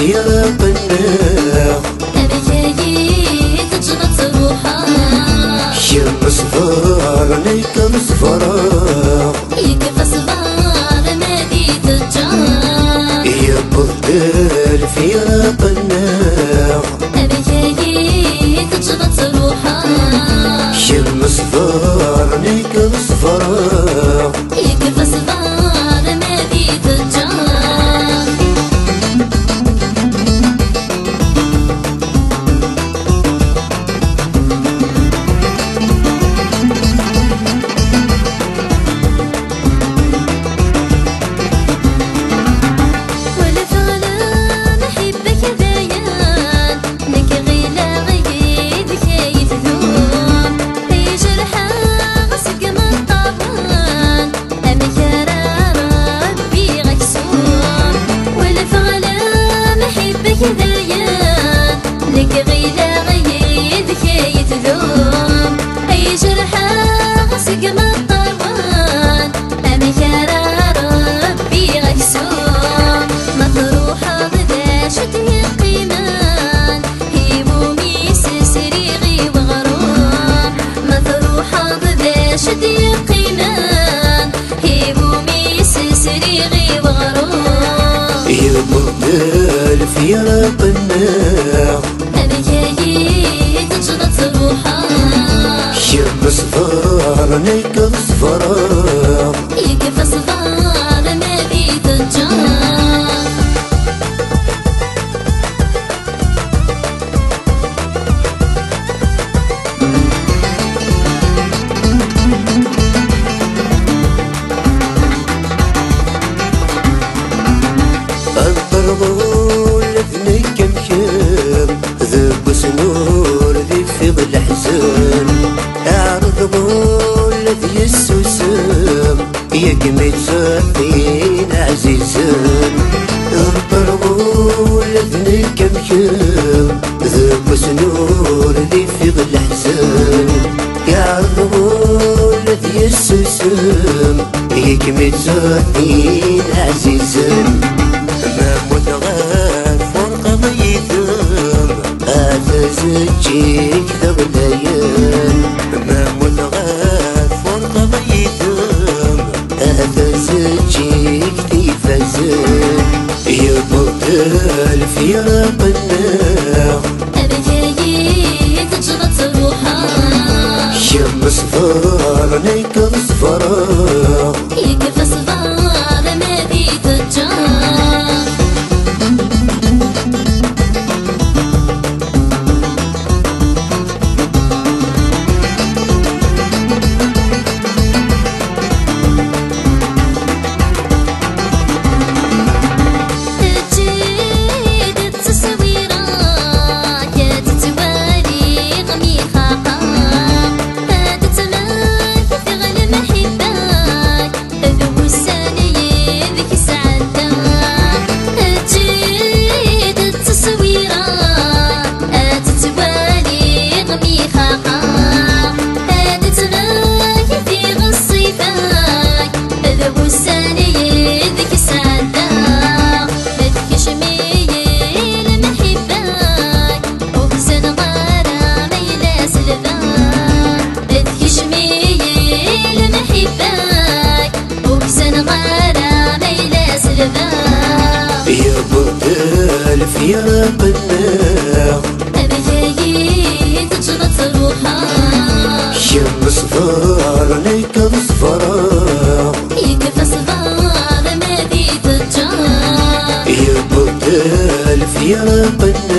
الفراق الناق أبكي تجغط روحها شم صفار نيك صفراق يكفى صفار نادي تجار يبض الفراق الناق أبكي تجغط روحها شم صفار نيك صفراق يكفى صفار نادي تجار لك غيلا غيدك يتذوب أي جرحى غسق مطروان أمك يا ربي غيسوم مطروحة غدا شد يقيمان هيبومي سريغي وغروم مطروحة غدا شد يقيمان هيبومي سريغي وغروم يبض الفراق الناق أبكي تجغط روحها شم صفار نيك صفراق يكفى صفار نادي تجار الطربول ذنك مشام ذب سنور ذي فيض الحزن اعرض بول ذي السوسم يقمت صافين عزيزان الطربول ذنك مشام ذب سنور ذي فيض الحزن يعرض بول ذي السوسم يقمت صافين عزيزان زجيك ذغليان ما متغافر قضيتم هذا زجيك تفزن يبض الفراق الناق أبكي تجغط روحها شم صفار نيك صفراق يكفى صفار نادي تجار يبض الفراق الناق أبكي تجغط روحها شم صفار نيك صفراق يكفى صفار نادي تجار يبض الفراق الناق